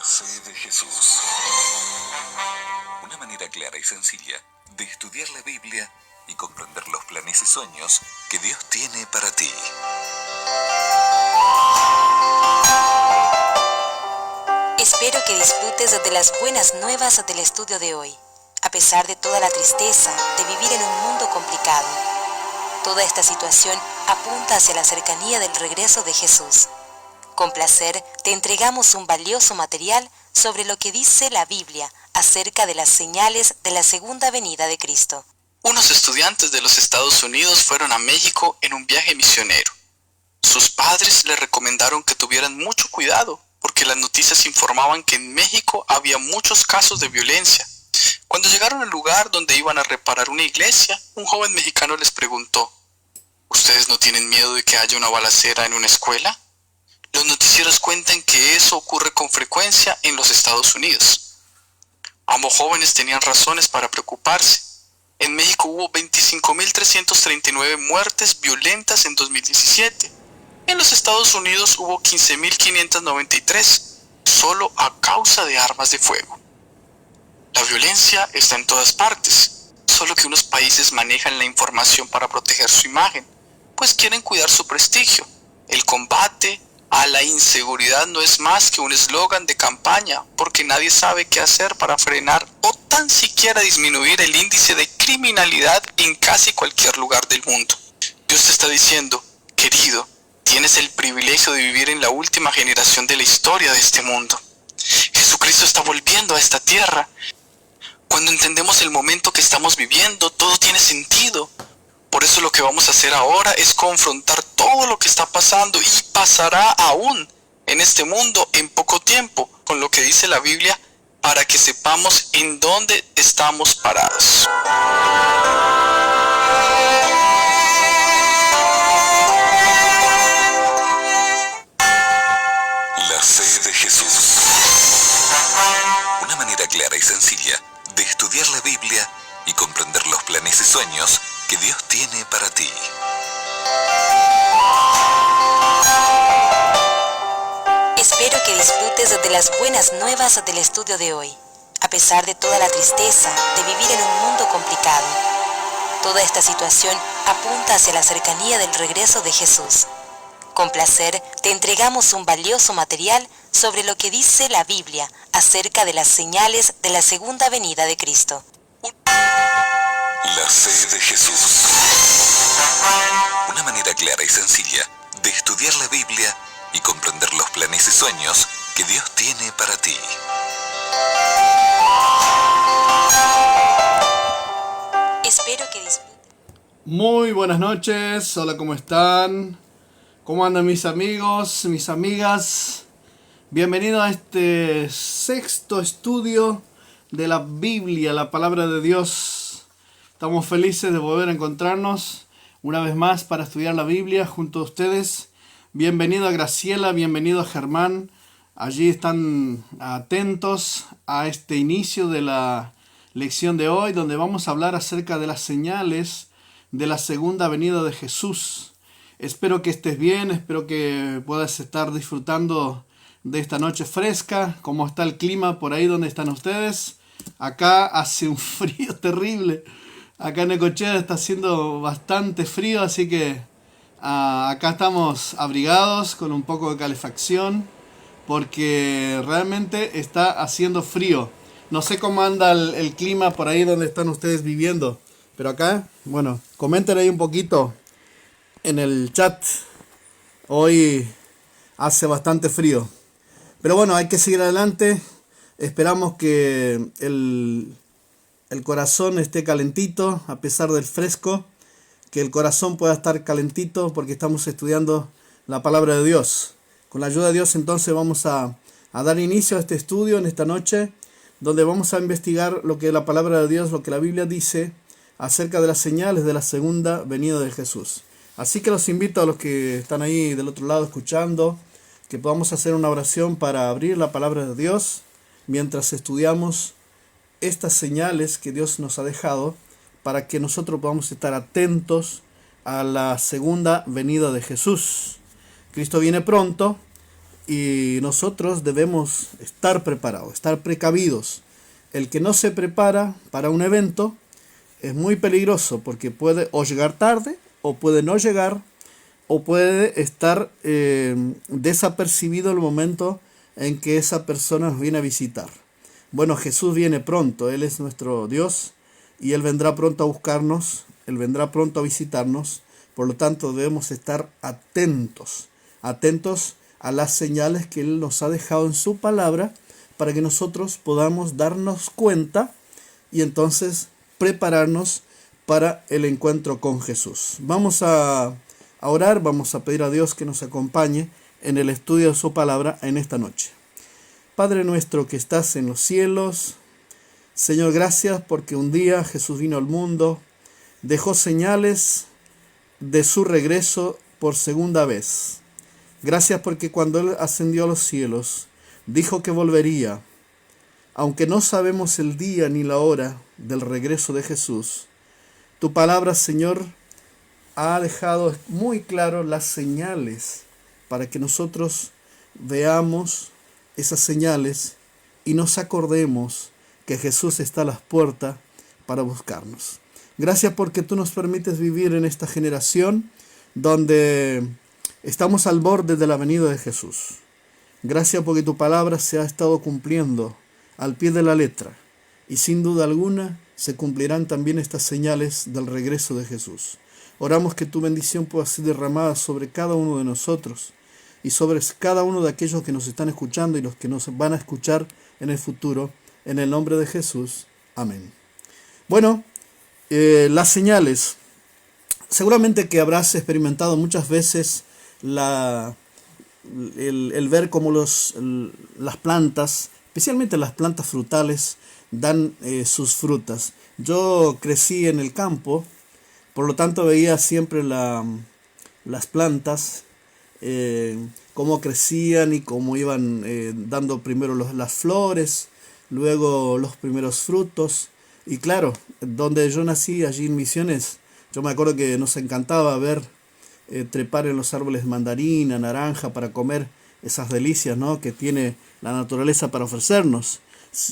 fe de Jesús. Una manera clara y sencilla de estudiar la Biblia y comprender los planes y sueños que Dios tiene para ti. Espero que disfrutes de las buenas nuevas del estudio de hoy, a pesar de toda la tristeza de vivir en un mundo complicado. Toda esta situación apunta hacia la cercanía del regreso de Jesús. Con placer te entregamos un valioso material sobre lo que dice la Biblia acerca de las señales de la segunda venida de Cristo. Unos estudiantes de los Estados Unidos fueron a México en un viaje misionero. Sus padres les recomendaron que tuvieran mucho cuidado, porque las noticias informaban que en México había muchos casos de violencia. Cuando llegaron al lugar donde iban a reparar una iglesia, un joven mexicano les preguntó: ¿Ustedes no tienen miedo de que haya una balacera en una escuela? Los noticieros cuentan que eso ocurre con frecuencia en los Estados Unidos. Ambos jóvenes tenían razones para preocuparse. En México hubo 25.339 muertes violentas en 2017. En los Estados Unidos hubo 15.593, solo a causa de armas de fuego. La violencia está en todas partes, solo que unos países manejan la información para proteger su imagen, pues quieren cuidar su prestigio. El combate a la inseguridad no es más que un eslogan de campaña, porque nadie sabe qué hacer para frenar o tan siquiera disminuir el índice de criminalidad en casi cualquier lugar del mundo. Dios te está diciendo: querido, tienes el privilegio de vivir en la última generación de la historia de este mundo. Jesucristo está volviendo a esta tierra. Cuando entendemos el momento que estamos viviendo, todo tiene sentido. Por eso lo que vamos a hacer ahora es confrontar todo lo que está pasando y pasará aún en este mundo en poco tiempo, con lo que dice la Biblia, para que sepamos en dónde estamos parados. La fe de Jesús. Una manera clara y sencilla de estudiar la Biblia y comprender los planes y sueños que Dios tiene para ti. Espero que disfrutes de las buenas nuevas del estudio de hoy, a pesar de toda la tristeza de vivir en un mundo complicado. Toda esta situación apunta hacia la cercanía del regreso de Jesús. Con placer te entregamos un valioso material sobre lo que dice la Biblia acerca de las señales de la segunda venida de Cristo. La fe de Jesús. Una manera clara y sencilla de estudiar la Biblia y comprender los planes y sueños que Dios tiene para ti. Espero que disfrutes. Muy buenas noches, hola, ¿cómo están? ¿Cómo andan mis amigos, mis amigas? Bienvenidos a este sexto estudio de la Biblia, la palabra de Dios. Estamos felices de volver a encontrarnos una vez más para estudiar la Biblia junto a ustedes. Bienvenido a Graciela, bienvenido a Germán. Allí están atentos a este inicio de la lección de hoy, donde vamos a hablar acerca de las señales de la segunda venida de Jesús. Espero que estés bien, espero que puedas estar disfrutando de esta noche fresca. ¿Cómo está el clima por ahí donde están ustedes? Acá hace un frío terrible. Acá en Necochea está haciendo bastante frío, así que acá estamos abrigados con un poco de calefacción, porque realmente está haciendo frío. No sé cómo anda el clima por ahí donde están ustedes viviendo, pero acá, bueno, comenten ahí un poquito en el chat. Hoy hace bastante frío, pero bueno, hay que seguir adelante. Esperamos que el corazón esté calentito a pesar del fresco, que el corazón pueda estar calentito porque estamos estudiando la palabra de Dios. Con la ayuda de Dios entonces vamos a dar inicio a este estudio en esta noche, donde vamos a investigar lo que la palabra de Dios, lo que la Biblia dice acerca de las señales de la segunda venida de Jesús. Así que los invito a los que están ahí del otro lado escuchando, que podamos hacer una oración para abrir la palabra de Dios mientras estudiamos estas señales que Dios nos ha dejado para que nosotros podamos estar atentos a la segunda venida de Jesús. Cristo viene pronto y nosotros debemos estar preparados, estar precavidos. El que no se prepara para un evento es muy peligroso porque puede o llegar tarde o puede no llegar o puede estar desapercibido el momento en que esa persona nos viene a visitar. Bueno, Jesús viene pronto, Él es nuestro Dios y Él vendrá pronto a buscarnos, Él vendrá pronto a visitarnos, por lo tanto debemos estar atentos a las señales que Él nos ha dejado en su palabra para que nosotros podamos darnos cuenta y entonces prepararnos para el encuentro con Jesús. Vamos a orar, vamos a pedir a Dios que nos acompañe en el estudio de su palabra en esta noche. Padre nuestro que estás en los cielos, Señor, gracias porque un día Jesús vino al mundo, dejó señales de su regreso por segunda vez. Gracias porque cuando Él ascendió a los cielos, dijo que volvería. Aunque no sabemos el día ni la hora del regreso de Jesús, tu palabra, Señor, ha dejado muy claro las señales para que nosotros veamos esas señales y nos acordemos que Jesús está a las puertas para buscarnos. Gracias porque tú nos permites vivir en esta generación donde estamos al borde de la venida de Jesús. Gracias porque tu palabra se ha estado cumpliendo al pie de la letra y sin duda alguna se cumplirán también estas señales del regreso de Jesús. Oramos que tu bendición pueda ser derramada sobre cada uno de nosotros y sobre cada uno de aquellos que nos están escuchando y los que nos van a escuchar en el futuro, en el nombre de Jesús. Amén. Bueno, las señales. Seguramente que habrás experimentado muchas veces el ver cómo las plantas, especialmente las plantas frutales, dan sus frutas. Yo crecí en el campo, por lo tanto veía siempre las plantas, cómo crecían y cómo iban dando primero las flores, luego los primeros frutos. Y claro, donde yo nací, allí en Misiones, yo me acuerdo que nos encantaba ver trepar en los árboles mandarina, naranja, para comer esas delicias, ¿no?, que tiene la naturaleza para ofrecernos.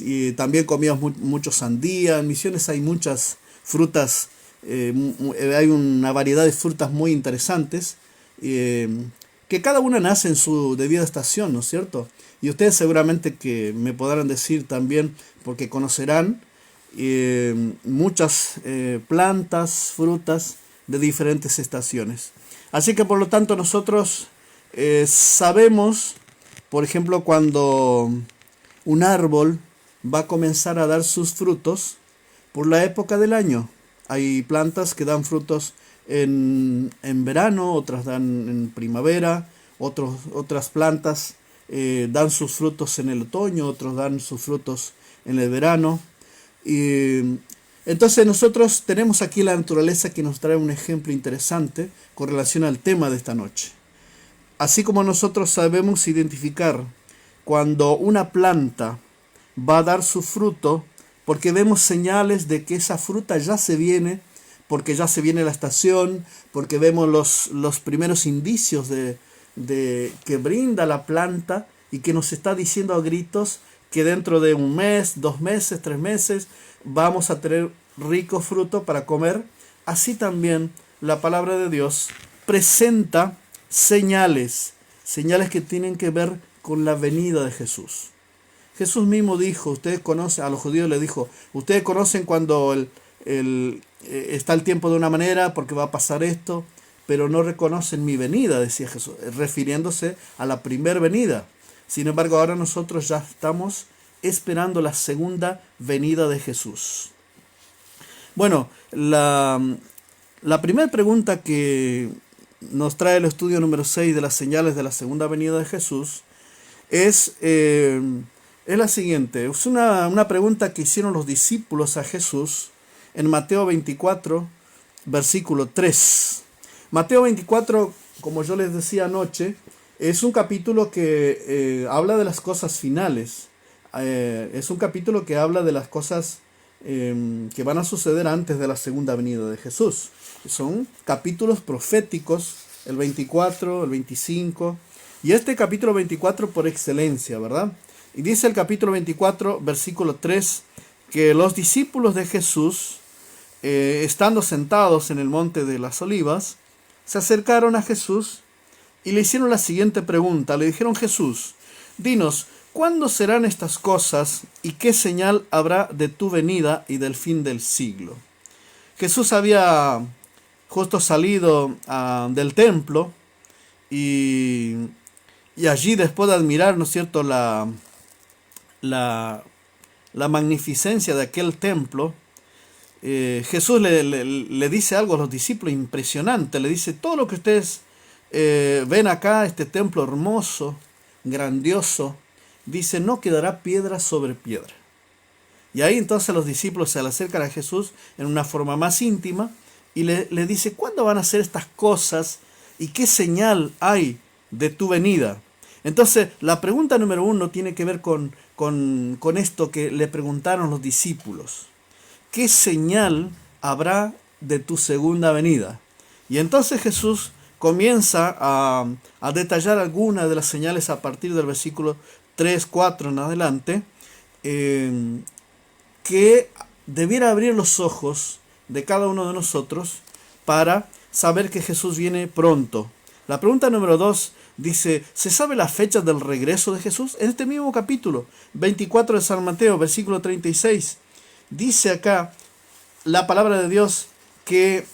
Y también comíamos mucho sandía. En Misiones hay muchas frutas, hay una variedad de frutas muy interesantes, que cada una nace en su debida estación, ¿no es cierto? Y ustedes seguramente que me podrán decir también, porque conocerán muchas plantas, frutas de diferentes estaciones. Así que por lo tanto nosotros sabemos, por ejemplo, cuando un árbol va a comenzar a dar sus frutos por la época del año. Hay plantas que dan frutos en verano, otras dan en primavera, otras plantas dan sus frutos en el otoño, otros dan sus frutos en el verano. Y entonces nosotros tenemos aquí la naturaleza que nos trae un ejemplo interesante con relación al tema de esta noche. Así como nosotros sabemos identificar cuando una planta va a dar su fruto, porque vemos señales de que esa fruta ya se viene, porque ya se viene la estación, porque vemos los primeros indicios de que brinda la planta y que nos está diciendo a gritos que dentro de 1 mes, 2 meses, 3 meses vamos a tener rico fruto para comer. Así también la palabra de Dios presenta señales que tienen que ver con la venida de Jesús. Jesús mismo dijo, ustedes conocen, a los judíos les dijo, ustedes conocen cuando está el tiempo de una manera porque va a pasar esto, pero no reconocen mi venida, decía Jesús, refiriéndose a la primera venida. Sin embargo, ahora nosotros ya estamos esperando la segunda venida de Jesús. Bueno, la primera pregunta que nos trae el estudio número 6 de las señales de la segunda venida de Jesús es la siguiente. Es una pregunta que hicieron los discípulos a Jesús en Mateo 24, versículo 3. Mateo 24, como yo les decía anoche, es un capítulo que habla de las cosas finales. Es un capítulo que habla de las cosas que van a suceder antes de la segunda venida de Jesús. Son capítulos proféticos, el 24, el 25 Y este capítulo 24 por excelencia, ¿verdad? Y dice el capítulo 24, versículo 3, que los discípulos de Jesús, estando sentados en el monte de las Olivas, se acercaron a Jesús y le hicieron la siguiente pregunta. Le dijeron: Jesús, dinos, ¿cuándo serán estas cosas y qué señal habrá de tu venida y del fin del siglo? Jesús había justo salido del templo y allí, después de admirar, ¿no es cierto?, la magnificencia de aquel templo, Jesús le dice algo a los discípulos impresionante. Le dice: todo lo que ustedes ven acá, este templo hermoso, grandioso, dice, no quedará piedra sobre piedra. Y ahí entonces los discípulos se le acercan a Jesús en una forma más íntima y le dice: ¿cuándo van a hacer estas cosas y qué señal hay de tu venida? Entonces la pregunta número 1 tiene que ver con esto que le preguntaron los discípulos: ¿qué señal habrá de tu segunda venida? Y entonces Jesús comienza a detallar algunas de las señales a partir del versículo 3, 4 en adelante, que debiera abrir los ojos de cada uno de nosotros para saber que Jesús viene pronto. La pregunta número 2 dice: ¿se sabe la fecha del regreso de Jesús? En este mismo capítulo 24 de San Mateo, versículo 36, dice acá la palabra de Dios que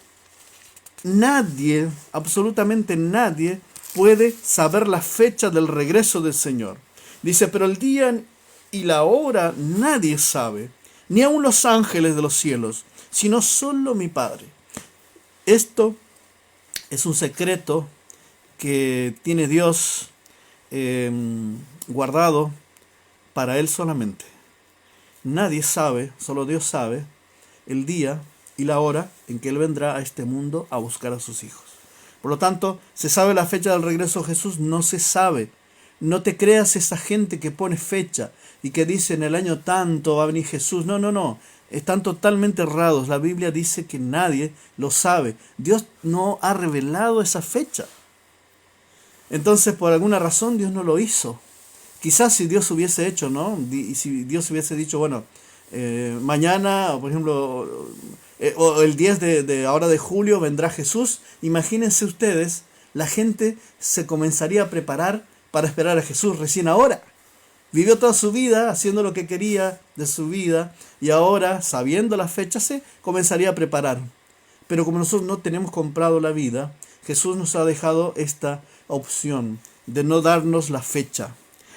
nadie, absolutamente nadie, puede saber la fecha del regreso del Señor. Dice: pero el día y la hora nadie sabe, ni aun los ángeles de los cielos, sino solo mi Padre. Esto es un secreto que tiene Dios guardado para Él solamente. Nadie sabe, solo Dios sabe, el día y la hora en que Él vendrá a este mundo a buscar a sus hijos. Por lo tanto, ¿se sabe la fecha del regreso de Jesús? No se sabe. No te creas esa gente que pone fecha y que dice en el año tanto va a venir Jesús. No. Están totalmente errados. La Biblia dice que nadie lo sabe. Dios no ha revelado esa fecha. Entonces, por alguna razón, Dios no lo hizo. Quizás si Dios hubiese hecho, ¿no? Y si Dios hubiese dicho, bueno, mañana, por ejemplo, o el 10 de ahora de julio vendrá Jesús. Imagínense ustedes, la gente se comenzaría a preparar para esperar a Jesús recién ahora. Vivió toda su vida haciendo lo que quería de su vida y ahora, sabiendo la fecha, se comenzaría a preparar. Pero como nosotros no tenemos comprado la vida, Jesús nos ha dejado esta opción de no darnos la fecha.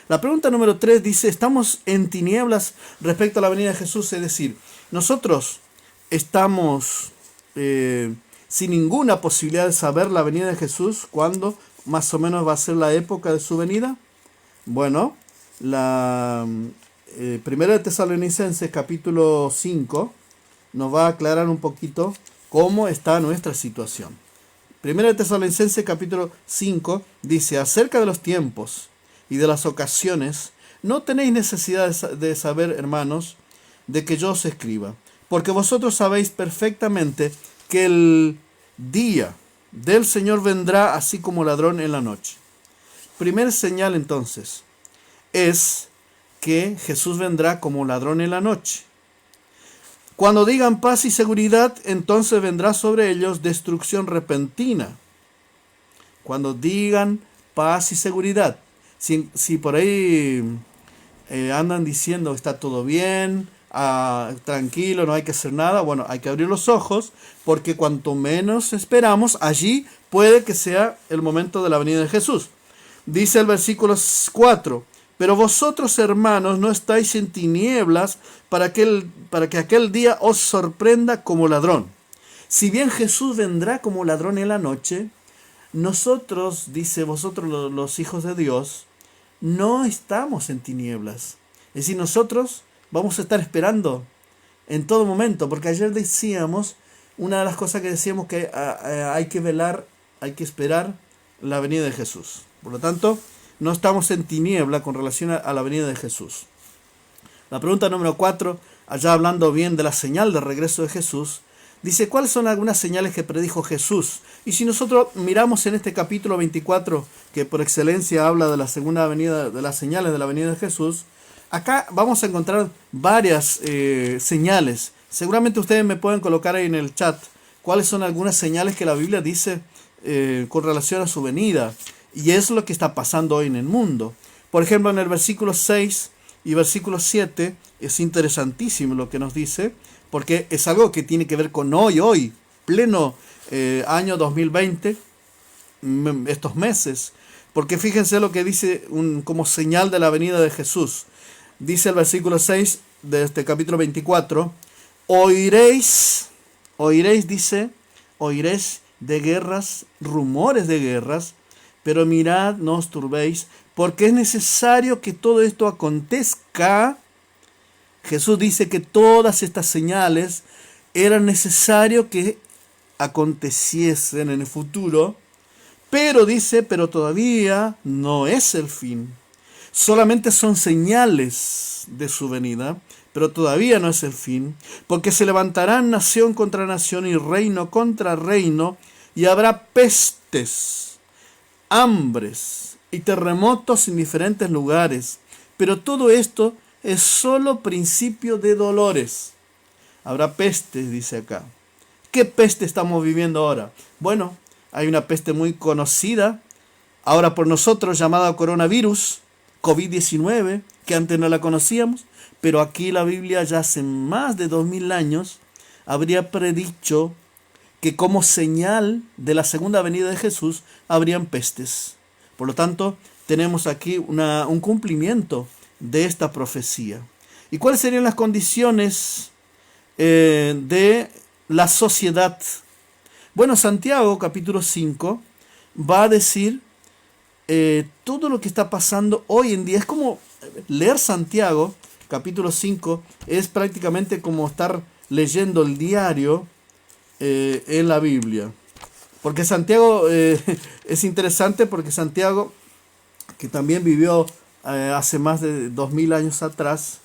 La pregunta número 3 dice: ¿estamos en tinieblas respecto a la venida de Jesús? Es decir, nosotros estamos sin ninguna posibilidad de saber la venida de Jesús, cuándo más o menos va a ser la época de su venida. Bueno, la Primera de Tesalonicenses capítulo 5 nos va a aclarar un poquito cómo está nuestra situación. Primera de Tesalonicenses capítulo 5 dice: acerca de los tiempos y de las ocasiones, no tenéis necesidad de saber, hermanos, de que yo os escriba, porque vosotros sabéis perfectamente que el día del Señor vendrá así como ladrón en la noche. Primer señal entonces es que Jesús vendrá como ladrón en la noche. Cuando digan paz y seguridad, entonces vendrá sobre ellos destrucción repentina. Cuando digan paz y seguridad. Si por ahí andan diciendo está todo bien, tranquilo, no hay que hacer nada, bueno, hay que abrir los ojos, porque cuanto menos esperamos, allí puede que sea el momento de la venida de Jesús. Dice el versículo 4: pero vosotros, hermanos, no estáis en tinieblas para que aquel día os sorprenda como ladrón. Si bien Jesús vendrá como ladrón en la noche, nosotros, dice, vosotros los hijos de Dios, no estamos en tinieblas. Es decir, nosotros vamos a estar esperando en todo momento, porque ayer decíamos, una de las cosas que decíamos que hay que velar, hay que esperar la venida de Jesús. Por lo tanto, no estamos en tiniebla con relación a la venida de Jesús. La pregunta número 4, allá hablando bien de la señal de regreso de Jesús, Dice, ¿cuáles son algunas señales que predijo Jesús? Y si nosotros miramos en este capítulo 24, que por excelencia habla de la segunda venida, de las señales de la venida de Jesús, acá vamos a encontrar varias señales. Seguramente ustedes me pueden colocar ahí en el chat cuáles son algunas señales que la Biblia dice con relación a su venida. Y es lo que está pasando hoy en el mundo. Por ejemplo, en el versículo 6 y versículo 7 es interesantísimo lo que nos dice, porque es algo que tiene que ver con hoy, pleno año 2020, estos meses. Porque fíjense lo que dice como señal de la venida de Jesús. Dice el versículo 6 de este capítulo 24, oiréis de guerras, rumores de guerras, pero mirad, no os turbéis, porque es necesario que todo esto acontezca. Jesús dice que todas estas señales eran necesario que aconteciesen en el futuro, pero dice, pero todavía no es el fin. Solamente son señales de su venida, pero todavía no es el fin, porque se levantarán nación contra nación y reino contra reino, y habrá pestes, hambres y terremotos en diferentes lugares. Pero todo esto es solo principio de dolores. Habrá pestes, dice acá. ¿Qué peste estamos viviendo ahora? Bueno, hay una peste muy conocida ahora por nosotros llamada coronavirus, COVID-19, que antes no la conocíamos, pero aquí la Biblia ya hace más de 2000 años habría predicho que como señal de la segunda venida de Jesús habrían pestes. Por lo tanto, tenemos aquí un cumplimiento de esta profecía. ¿Y cuáles serían las condiciones de la sociedad? Bueno, Santiago capítulo 5 va a decir todo lo que está pasando hoy en día. Es como leer Santiago capítulo 5, es prácticamente como estar leyendo el diario en la Biblia. Porque Santiago es interesante, porque Santiago, que también vivió hace más de 2000 años atrás,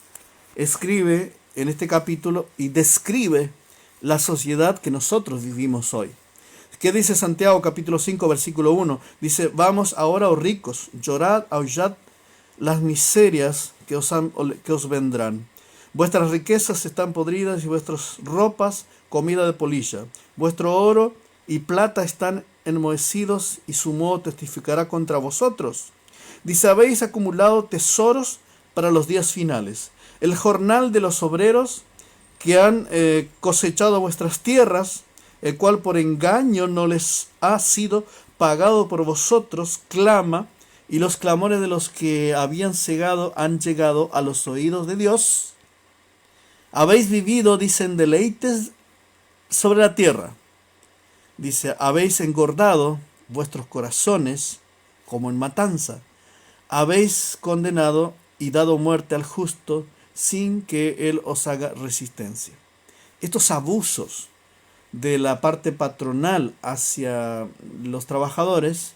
escribe en este capítulo y describe la sociedad que nosotros vivimos hoy. ¿Qué dice Santiago capítulo 5 versículo 1? Dice, vamos ahora, oh ricos, llorad, aullad las miserias que os vendrán. Vuestras riquezas están podridas y vuestras ropas comida de polilla. Vuestro oro y plata están enmohecidos y su moho testificará contra vosotros. Dice, habéis acumulado tesoros para los días finales. El jornal de los obreros que han cosechado vuestras tierras, el cual por engaño no les ha sido pagado por vosotros, clama, y los clamores de los que habían cegado han llegado a los oídos de Dios. Habéis vivido, dicen, deleites sobre la tierra. Dice, habéis engordado vuestros corazones como en matanza. Habéis condenado y dado muerte al justo sin que él os haga resistencia. Estos abusos de la parte patronal hacia los trabajadores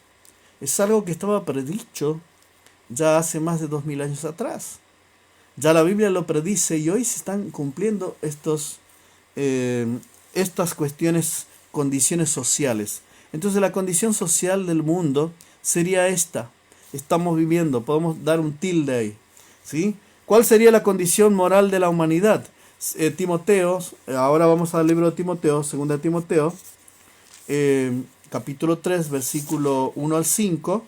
es algo que estaba predicho ya hace más de 2000 años atrás. Ya la Biblia lo predice y hoy se están cumpliendo estas condiciones sociales. Entonces la condición social del mundo sería esta. Estamos viviendo, podemos dar un tilde ahí, ¿sí? ¿Cuál sería la condición moral de la humanidad? Timoteo, ahora vamos al libro de Timoteo, 2 Timoteo, capítulo 3, versículo 1 al 5,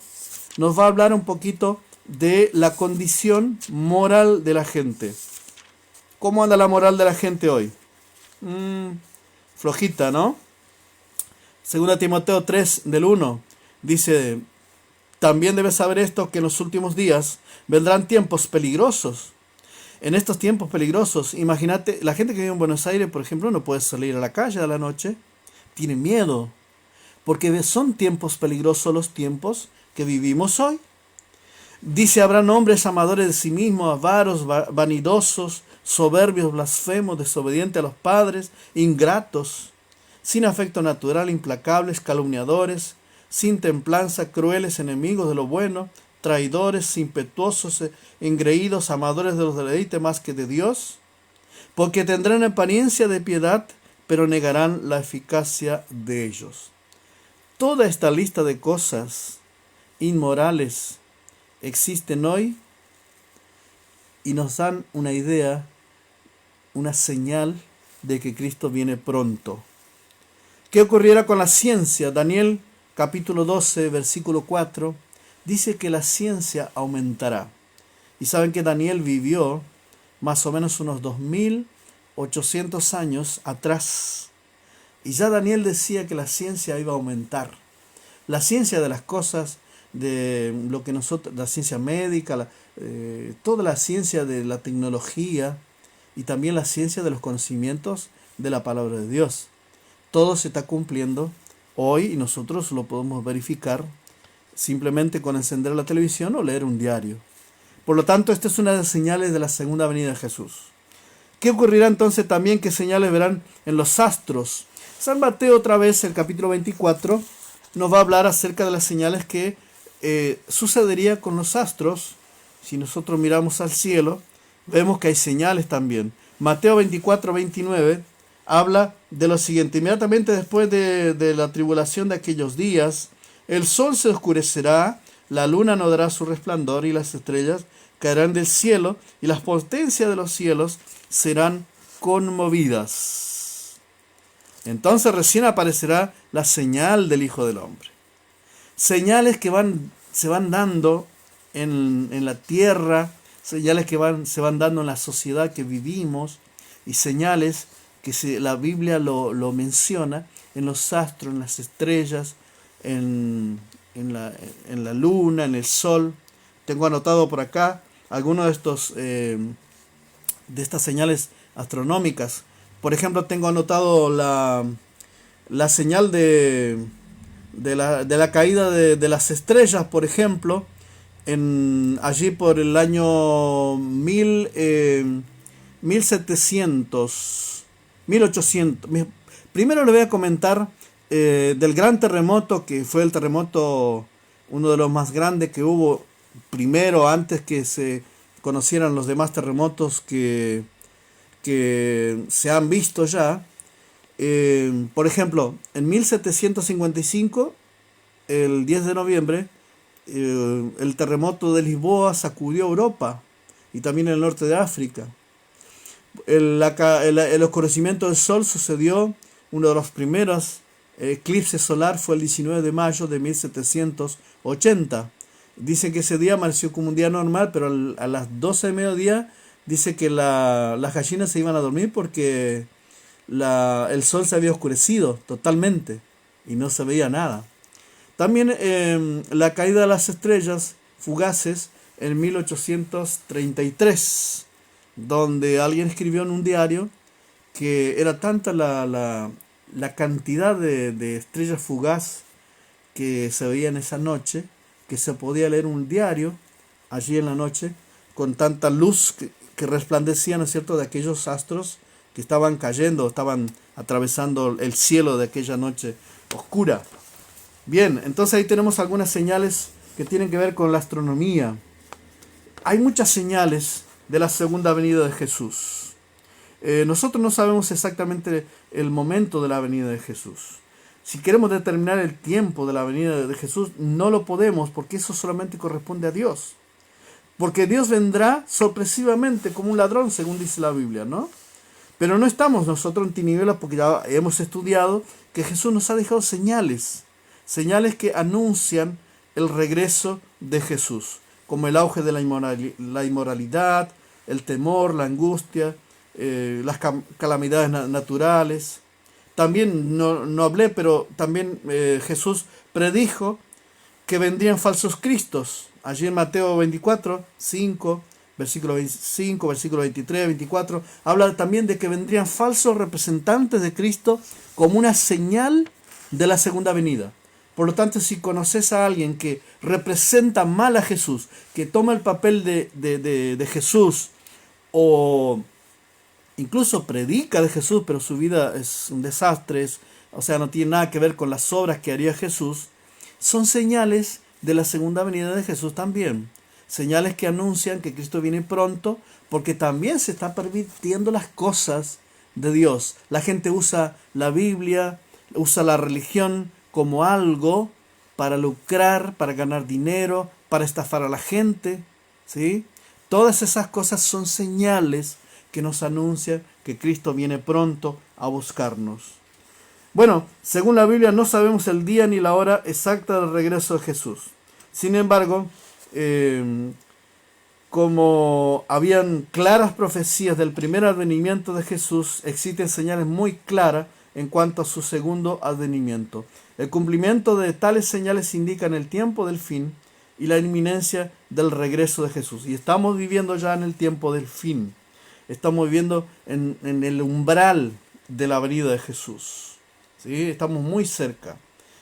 nos va a hablar un poquito de la condición moral de la gente. ¿Cómo anda la moral de la gente hoy? Flojita, ¿no? 2 Timoteo 3, del 1, dice, también debes saber esto, que en los últimos días vendrán tiempos peligrosos. En estos tiempos peligrosos, imagínate, la gente que vive en Buenos Aires, por ejemplo, no puede salir a la calle a la noche, tiene miedo, porque son tiempos peligrosos los tiempos que vivimos hoy. Dice, habrán hombres amadores de sí mismos, avaros, vanidosos, soberbios, blasfemos, desobedientes a los padres, ingratos, sin afecto natural, implacables, calumniadores, sin templanza, crueles, enemigos de lo bueno, traidores, impetuosos, engreídos, amadores de los deleites más que de Dios, porque tendrán apariencia de piedad, pero negarán la eficacia de ellos. Toda esta lista de cosas inmorales existen hoy y nos dan una idea, una señal de que Cristo viene pronto. ¿Qué ocurriera con la ciencia? Daniel capítulo 12, versículo 4, dice que la ciencia aumentará. Y saben que Daniel vivió más o menos unos 2800 años atrás. Y ya Daniel decía que la ciencia iba a aumentar. La ciencia de las cosas, de lo que nosotros, la ciencia médica, toda la ciencia de la tecnología y también la ciencia de los conocimientos de la palabra de Dios. Todo se está cumpliendo hoy y nosotros lo podemos verificar simplemente con encender la televisión o leer un diario. Por lo tanto, esta es una de las señales de la segunda venida de Jesús. ¿Qué ocurrirá entonces también? ¿Qué señales verán en los astros? San Mateo, otra vez, el capítulo 24, nos va a hablar acerca de las señales que sucedería con los astros. Si nosotros miramos al cielo, vemos que hay señales también. Mateo 24, 29 habla de lo siguiente: inmediatamente después de la tribulación de aquellos días, el sol se oscurecerá, la luna no dará su resplandor y las estrellas caerán del cielo y las potencias de los cielos serán conmovidas. Entonces recién aparecerá la señal del Hijo del Hombre. Señales que se van dando en la tierra, señales que se van dando en la sociedad que vivimos y señales que la Biblia lo menciona en los astros, en las estrellas, en la luna, en el sol. Tengo anotado por acá algunos de estas señales astronómicas. Por ejemplo, tengo anotado la señal de la caída de las estrellas, por ejemplo, allí por el año 1800. Primero le voy a comentar del gran terremoto, que fue el terremoto, uno de los más grandes que hubo, primero, antes que se conocieran los demás terremotos que se han visto ya. Por ejemplo, en 1755, el 10 de noviembre, el terremoto de Lisboa sacudió Europa y también el norte de África. El oscurecimiento del sol sucedió, uno de los primeros eclipses solar fue el 19 de mayo de 1780. Dicen que ese día amaneció como un día normal, pero a las 12 de mediodía dice que las gallinas se iban a dormir porque el sol se había oscurecido totalmente y no se veía nada. También la caída de las estrellas fugaces en 1833, donde alguien escribió en un diario que era tanta la cantidad de estrellas fugaz que se veían esa noche, que se podía leer un diario allí en la noche con tanta luz que resplandecía, ¿no es cierto?, de aquellos astros que estaban cayendo, estaban atravesando el cielo de aquella noche oscura. Bien, entonces ahí tenemos algunas señales que tienen que ver con la astronomía. Hay muchas señales de la segunda venida de Jesús. Nosotros no sabemos exactamente el momento de la venida de Jesús. Si queremos determinar el tiempo de la venida de Jesús, no lo podemos, porque eso solamente corresponde a Dios. Porque Dios vendrá sorpresivamente como un ladrón, según dice la Biblia, ¿no? Pero no estamos nosotros en tinieblas, porque ya hemos estudiado que Jesús nos ha dejado señales que anuncian el regreso de Jesús, como el auge de la inmoralidad, el temor, la angustia, las calamidades naturales. También no hablé, pero también Jesús predijo que vendrían falsos cristos. Allí en Mateo 24, 5, versículo 25, versículo 23, 24, habla también de que vendrían falsos representantes de Cristo como una señal de la segunda venida. Por lo tanto, si conoces a alguien que representa mal a Jesús, que toma el papel de Jesús, o incluso predica de Jesús, pero su vida es un desastre, o sea, no tiene nada que ver con las obras que haría Jesús, son señales de la segunda venida de Jesús también. Señales que anuncian que Cristo viene pronto, porque también se están permitiendo las cosas de Dios. La gente usa la Biblia, usa la religión como algo para lucrar, para ganar dinero, para estafar a la gente, ¿sí? Todas esas cosas son señales que nos anuncian que Cristo viene pronto a buscarnos. Bueno, según la Biblia no sabemos el día ni la hora exacta del regreso de Jesús. Sin embargo, como habían claras profecías del primer advenimiento de Jesús, existen señales muy claras en cuanto a su segundo advenimiento. El cumplimiento de tales señales indican el tiempo del fin y la inminencia del regreso de Jesús. Y estamos viviendo ya en el tiempo del fin. Estamos viviendo en el umbral de la venida de Jesús. ¿Sí? Estamos muy cerca.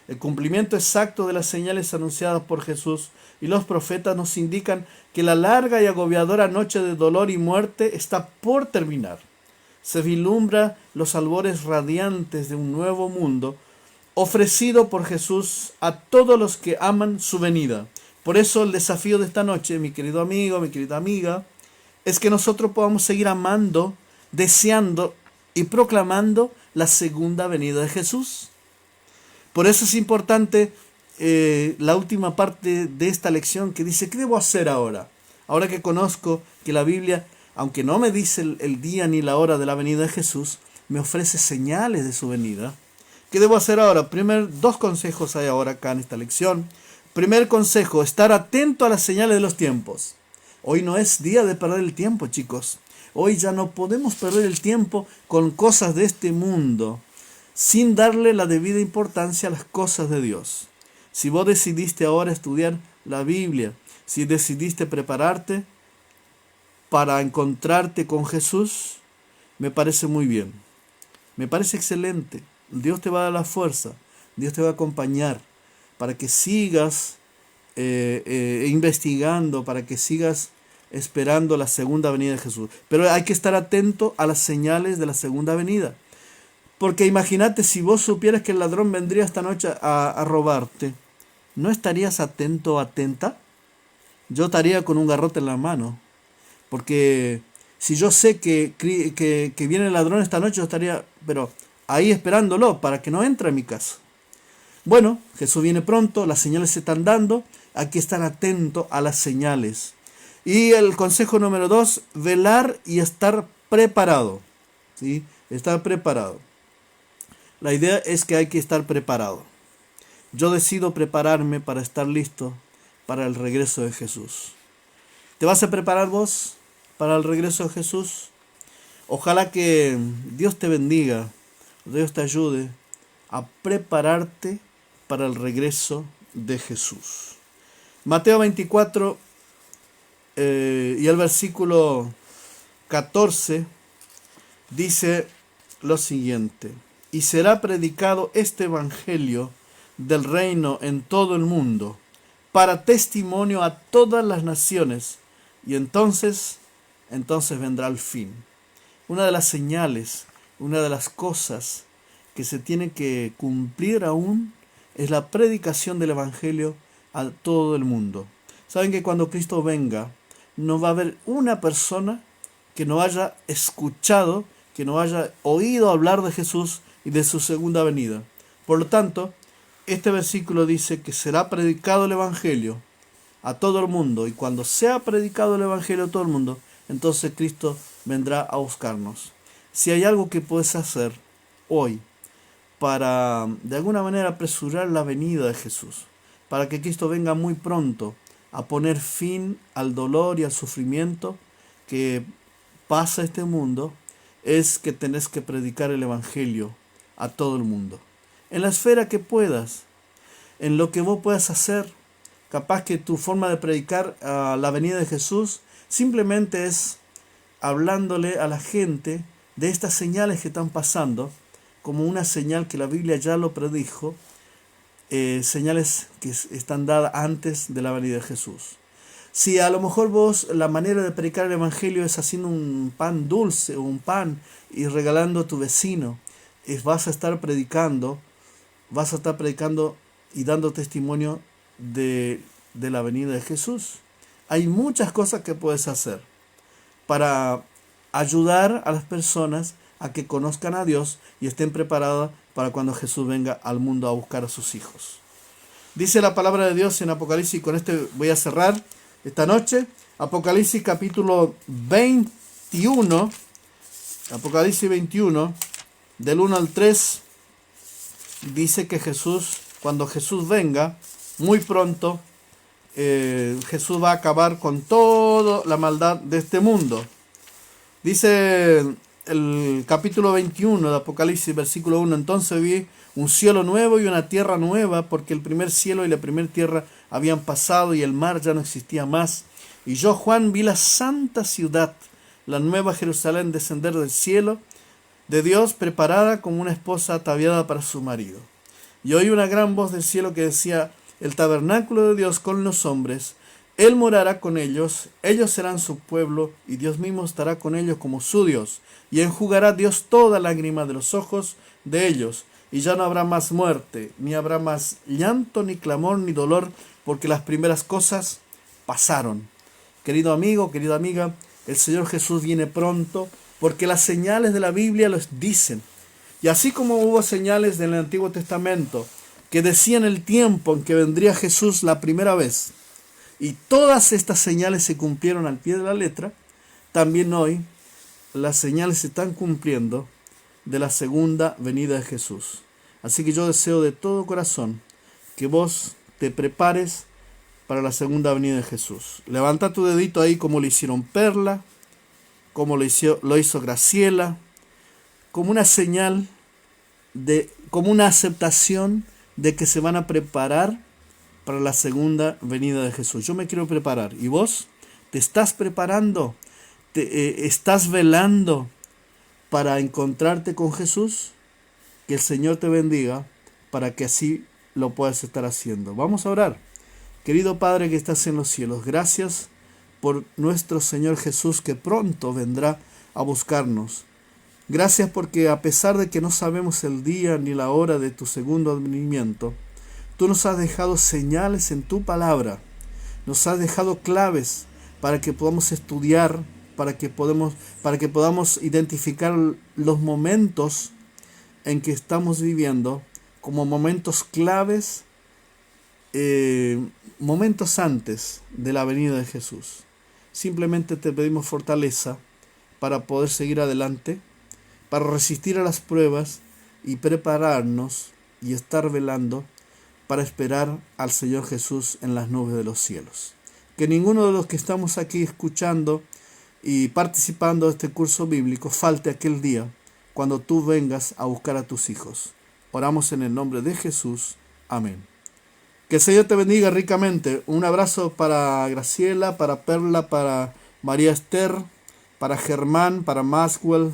El cumplimiento exacto de las señales anunciadas por Jesús y los profetas nos indican que la larga y agobiadora noche de dolor y muerte está por terminar. Se vislumbra los albores radiantes de un nuevo mundo ofrecido por Jesús a todos los que aman su venida. Por eso el desafío de esta noche, mi querido amigo, mi querida amiga, es que nosotros podamos seguir amando, deseando y proclamando la segunda venida de Jesús. Por eso es importante la última parte de esta lección que dice, ¿qué debo hacer ahora? Ahora que conozco que la Biblia, aunque no me dice el día ni la hora de la venida de Jesús, me ofrece señales de su venida. ¿Qué debo hacer ahora? Dos consejos hay ahora acá en esta lección. Primer consejo, estar atento a las señales de los tiempos. Hoy no es día de perder el tiempo, chicos. Hoy ya no podemos perder el tiempo con cosas de este mundo, sin darle la debida importancia a las cosas de Dios. Si vos decidiste ahora estudiar la Biblia, si decidiste prepararte para encontrarte con Jesús, me parece muy bien. Me parece excelente. Dios te va a dar la fuerza, Dios te va a acompañar para que sigas investigando, para que sigas esperando la segunda venida de Jesús. Pero hay que estar atento a las señales de la segunda venida. Porque imagínate si vos supieras que el ladrón vendría esta noche a robarte, ¿no estarías atento o atenta? Yo estaría con un garrote en la mano. Porque si yo sé que viene el ladrón esta noche, yo estaría pero ahí esperándolo para que no entre en mi casa. Bueno, Jesús viene pronto, las señales se están dando, hay que estar atento a las señales. Y el consejo número 2, velar y estar preparado. ¿Sí? Estar preparado. La idea es que hay que estar preparado. Yo decido prepararme para estar listo para el regreso de Jesús. ¿Te vas a preparar vos para el regreso de Jesús? Ojalá que Dios te bendiga, Dios te ayude a prepararte para el regreso de Jesús. Mateo 24 y el versículo 14 dice lo siguiente: y será predicado este evangelio del reino en todo el mundo, para testimonio a todas las naciones, y entonces vendrá el fin. Una de las señales, una de las cosas que se tiene que cumplir aún es la predicación del evangelio a todo el mundo. Saben que cuando Cristo venga, no va a haber una persona que no haya escuchado, que no haya oído hablar de Jesús y de su segunda venida. Por lo tanto, este versículo dice que será predicado el evangelio a todo el mundo, y cuando sea predicado el evangelio a todo el mundo, entonces Cristo vendrá a buscarnos. Si hay algo que puedes hacer hoy para de alguna manera apresurar la venida de Jesús, para que Cristo venga muy pronto a poner fin al dolor y al sufrimiento que pasa este mundo, es que tenés que predicar el evangelio a todo el mundo. En la esfera que puedas, en lo que vos puedas hacer. Capaz que tu forma de predicar a la venida de Jesús simplemente es hablándole a la gente de estas señales que están pasando, como una señal que la Biblia ya lo predijo, señales que están dadas antes de la venida de Jesús. Si a lo mejor vos la manera de predicar el evangelio es haciendo un pan dulce o un pan y regalando a tu vecino, vas a estar predicando y dando testimonio de la venida de Jesús. Hay muchas cosas que puedes hacer para ayudar a las personas a que conozcan a Dios y estén preparados para cuando Jesús venga al mundo a buscar a sus hijos. Dice la palabra de Dios en Apocalipsis, y con este voy a cerrar esta noche, Apocalipsis capítulo 21, Apocalipsis 21, del 1 al 3, dice que Jesús, cuando Jesús venga, muy pronto, Jesús va a acabar con toda la maldad de este mundo. Dice el capítulo 21 de Apocalipsis, versículo 1, entonces vi un cielo nuevo y una tierra nueva, porque el primer cielo y la primera tierra habían pasado y el mar ya no existía más. Y yo, Juan, vi la santa ciudad, la nueva Jerusalén, descender del cielo de Dios, preparada como una esposa ataviada para su marido. Y oí una gran voz del cielo que decía, el tabernáculo de Dios con los hombres, Él morará con ellos, ellos serán su pueblo, y Dios mismo estará con ellos como su Dios, y enjugará Dios toda lágrima de los ojos de ellos, y ya no habrá más muerte, ni habrá más llanto, ni clamor, ni dolor, porque las primeras cosas pasaron. Querido amigo, querida amiga, el Señor Jesús viene pronto, porque las señales de la Biblia los dicen. Y así como hubo señales del Antiguo Testamento que decían el tiempo en que vendría Jesús la primera vez, y todas estas señales se cumplieron al pie de la letra, también hoy las señales se están cumpliendo de la segunda venida de Jesús. Así que yo deseo de todo corazón que vos te prepares para la segunda venida de Jesús. Levanta tu dedito ahí como lo hicieron Perla, como lo hizo Graciela, como una señal, como una aceptación de que se van a preparar para la segunda venida de Jesús. Yo me quiero preparar. ¿Y vos? ¿Te estás preparando? ¿Estás velando para encontrarte con Jesús? Que el Señor te bendiga para que así lo puedas estar haciendo. Vamos a orar. Querido Padre que estás en los cielos, gracias por nuestro Señor Jesús que pronto vendrá a buscarnos. Gracias porque a pesar de que no sabemos el día ni la hora de tu segundo advenimiento, tú nos has dejado señales en tu palabra, nos has dejado claves para que podamos estudiar, para que podamos identificar los momentos en que estamos viviendo como momentos claves, momentos antes de la venida de Jesús. Simplemente te pedimos fortaleza para poder seguir adelante, para resistir a las pruebas y prepararnos y estar velando para esperar al Señor Jesús en las nubes de los cielos. Que ninguno de los que estamos aquí escuchando y participando de este curso bíblico falte aquel día cuando tú vengas a buscar a tus hijos. Oramos en el nombre de Jesús. Amén. Que el Señor te bendiga ricamente. Un abrazo para Graciela, para Perla, para María Esther, para Germán, para Maxwell,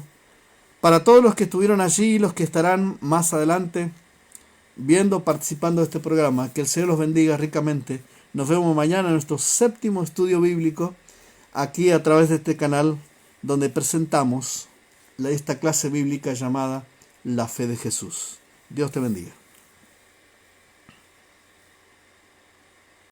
para todos los que estuvieron allí y los que estarán más adelante participando de este programa. Que el Señor los bendiga ricamente. Nos vemos mañana en nuestro séptimo estudio bíblico, aquí a través de este canal, donde presentamos esta clase bíblica llamada La Fe de Jesús. Dios te bendiga.